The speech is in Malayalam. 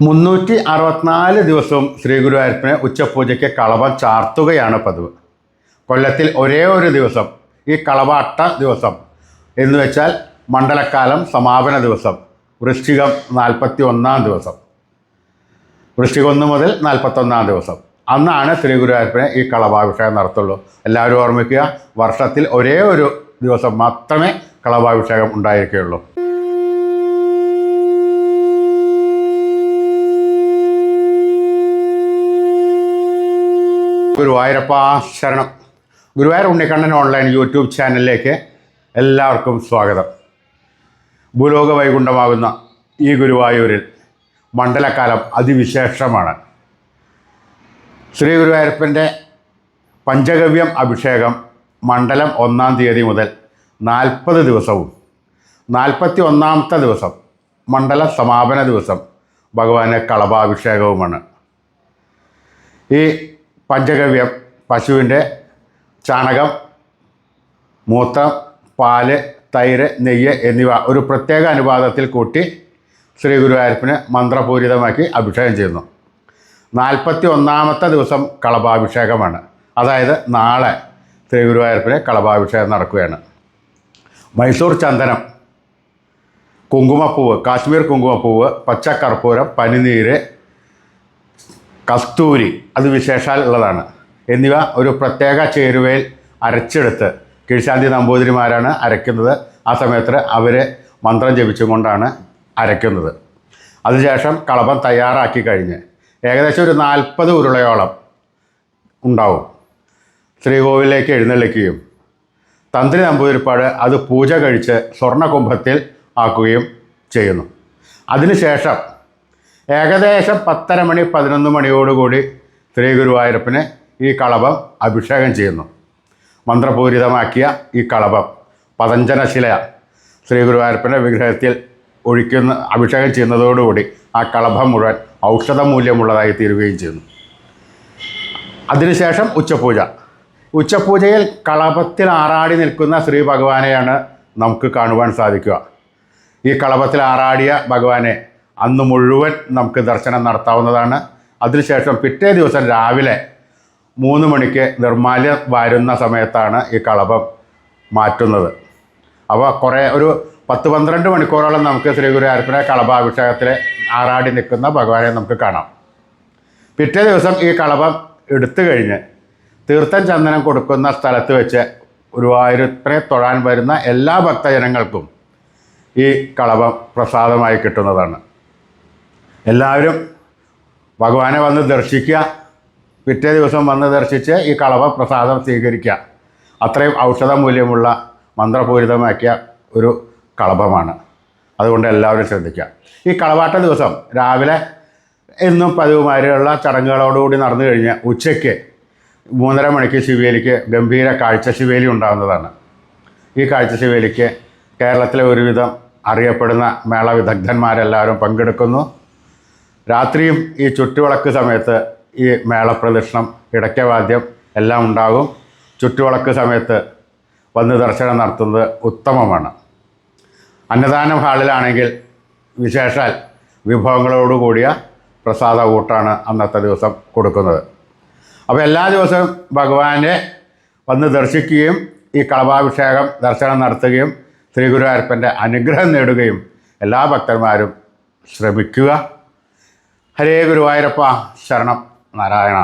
364 ദിവസവും ശ്രീ ഗുരുവായൂരപ്പന് ഉച്ചപൂജയ്ക്ക് കളഭം ചാർത്തുകയാണ് പതിവ്. കൊല്ലത്തിൽ ഒരേ ഒരു ദിവസം, ഈ കളഭാട്ട ദിവസം എന്ന് വെച്ചാൽ മണ്ഡലക്കാലം സമാപന ദിവസം, വൃശ്ചികം 41 ദിവസം, വൃശ്ചികം 1 മുതൽ 41 ദിവസം, അന്നാണ് ശ്രീ ഗുരുവായൂരപ്പന് ഈ കളഭാഭിഷേകം നടത്തുള്ളൂ. എല്ലാവരും ഓർമ്മിക്കുക, വർഷത്തിൽ ഒരേ ഒരു ദിവസം മാത്രമേ കളഭാഭിഷേകം ഉണ്ടായിരിക്കുകയുള്ളൂ. ഗുരുവായൂരപ്പ ശരണം. ഗുരുവായൂർ ഉണ്ണിക്കണ്ണൻ ഓൺലൈൻ യൂട്യൂബ് ചാനലിലേക്ക് എല്ലാവർക്കും സ്വാഗതം. ഭൂലോക വൈകുണ്ഠമാകുന്ന ഈ ഗുരുവായൂരിൽ മണ്ഡലക്കാലം അതിവിശേഷമാണ്. ശ്രീ ഗുരുവായൂരപ്പൻ്റെ പഞ്ചഗവ്യം അഭിഷേകം മണ്ഡലം 1-ാം തീയതി മുതൽ 40 ദിവസവും 41-ാമത്തെ ദിവസം മണ്ഡല സമാപന ദിവസം ഭഗവാന് കളഭാഭിഷേകവുമാണ്. ഈ പഞ്ചഗവ്യം പശുവിൻ്റെ ചാണകം, മൂത്രം, പാല്, തൈര്, നെയ്യ് എന്നിവ ഒരു പ്രത്യേക അനുപാതത്തിൽ കൂട്ടി ശ്രീ ഗുരുവായൂരപ്പന് മന്ത്രപൂരിതമാക്കി അഭിഷേകം ചെയ്യുന്നു. 41-ാമത്തെ ദിവസം കളഭാഭിഷേകമാണ്. അതായത് നാളെ ശ്രീ ഗുരുവായൂരപ്പന് കളഭാഭിഷേകം നടക്കുകയാണ്. മൈസൂർ ചന്ദനം, കുങ്കുമപ്പൂവ്, കാശ്മീർ കുങ്കുമപ്പൂവ്, പച്ചക്കർപ്പൂരം, പനിനീര്, കസ്തൂരി, അത് വിശേഷാൽ ഉള്ളതാണ്, എന്നിവ ഒരു പ്രത്യേക ചേരുവയിൽ അരച്ചെടുത്ത് കീഴ്ശാന്തി നമ്പൂതിരിമാരാണ് അരയ്ക്കുന്നത്. ആ സമയത്ത് അവർ മന്ത്രം ജപിച്ചുകൊണ്ടാണ് അരയ്ക്കുന്നത്. അതിനുശേഷം കളഭം തയ്യാറാക്കി കഴിഞ്ഞ് ഏകദേശം ഒരു 40 ഉരുളയോളം ഉണ്ടാവും. ശ്രീകോവിലേക്ക് എഴുന്നള്ളിക്കുകയും തന്ത്രി നമ്പൂതിരിപ്പാട് അത് പൂജ കഴിച്ച് സ്വർണ്ണകുംഭത്തിൽ ആക്കുകയും ചെയ്യുന്നു. അതിനുശേഷം ഏകദേശം 10:30 മണി 11 മണിയോടുകൂടി ശ്രീ ഗുരുവായൂരപ്പന് ഈ കളഭം അഭിഷേകം ചെയ്യുന്നു. മന്ത്രപൂരിതമാക്കിയ ഈ കളഭം പതഞ്ജനശില ശ്രീ ഗുരുവായൂരപ്പൻ്റെ വിഗ്രഹത്തിൽ ഒഴിക്കുന്ന അഭിഷേകം ചെയ്യുന്നതോടുകൂടി ആ കളഭം മുഴുവൻ ഔഷധ മൂല്യമുള്ളതായി തീരുകയും ചെയ്യുന്നു. അതിനുശേഷം ഉച്ചപൂജയിൽ കളഭത്തിൽ ആറാടി നിൽക്കുന്ന ശ്രീ ഭഗവാനെയാണ് നമുക്ക് കാണുവാൻ സാധിക്കുക. ഈ കളഭത്തിൽ ആറാടിയ ഭഗവാനെ അന്ന് മുഴുവൻ നമുക്ക് ദർശനം നടത്താവുന്നതാണ്. അതിനുശേഷം പിറ്റേ ദിവസം രാവിലെ 3 മണിക്ക് നിർമ്മാല്യം വാരുന്ന സമയത്താണ് ഈ കളഭം മാറ്റുന്നത്. അപ്പോൾ ഒരു 10-12 മണിക്കൂറോളം നമുക്ക് ശ്രീ ഗുരുവായൂരപ്പനെ കളഭാഭിഷേകത്തിൽ ആറാടി നിൽക്കുന്ന ഭഗവാനെ നമുക്ക് കാണാം. പിറ്റേ ദിവസം ഈ കളഭം എടുത്തു കഴിഞ്ഞ് തീർത്ഥം ചന്ദനം കൊടുക്കുന്ന സ്ഥലത്ത് വെച്ച് ഗുരുവായൂരപ്പനെ തൊഴാൻ വരുന്ന എല്ലാ ഭക്തജനങ്ങൾക്കും ഈ കളഭം പ്രസാദമായി കിട്ടുന്നതാണ്. എല്ലാവരും ഭഗവാനെ വന്ന് ദർശിക്കുക, പിറ്റേ ദിവസം വന്ന് ദർശിച്ച് ഈ കളഭ പ്രസാദം സ്വീകരിക്കുക. അത്രയും ഔഷധ മൂല്യമുള്ള മന്ത്രപൂരിതമാക്കിയ ഒരു കളഭമാണ്. അതുകൊണ്ട് എല്ലാവരും ശ്രദ്ധിക്കുക. ഈ കളഭാട്ട ദിവസം രാവിലെ എന്നും പതിവുമാരിയുള്ള ചടങ്ങുകളോടുകൂടി നടന്നു കഴിഞ്ഞ് ഉച്ചയ്ക്ക് 3:30 മണിക്ക് ശിവേലിക്ക് ഗംഭീര കാഴ്ച ശിവേലി ഉണ്ടാകുന്നതാണ്. ഈ കാഴ്ച ശിവേലിക്ക് കേരളത്തിലെ ഒരുവിധം അറിയപ്പെടുന്ന മേള വിദഗ്ധന്മാരെല്ലാവരും പങ്കെടുക്കുന്നു. രാത്രിയും ഈ ചുറ്റുവിളക്ക് സമയത്ത് ഈ മേളപ്രദക്ഷിണം, ഇടയ്ക്കവാദ്യം എല്ലാം ഉണ്ടാകും. ചുറ്റുവിളക്ക് സമയത്ത് വന്ന് ദർശനം നടത്തുന്നത് ഉത്തമമാണ്. അന്നദാനം ഹാളിലാണെങ്കിൽ വിശേഷാൽ വിഭവങ്ങളോടുകൂടിയ പ്രസാദ കൂട്ടാണ് അന്നത്തെ ദിവസം കൊടുക്കുന്നത്. അപ്പോൾ എല്ലാ ദിവസവും ഭഗവാനെ വന്ന് ദർശിക്കുകയും ഈ കളഭാഭിഷേകം ദർശനം നടത്തുകയും ശ്രീ ഗുരുവായൂരപ്പൻ്റെ അനുഗ്രഹം നേടുകയും എല്ലാ ഭക്തന്മാരും ശ്രമിക്കുക. ഹരേ ഗുരുവായൂരപ്പ ശരണം നാരായണ.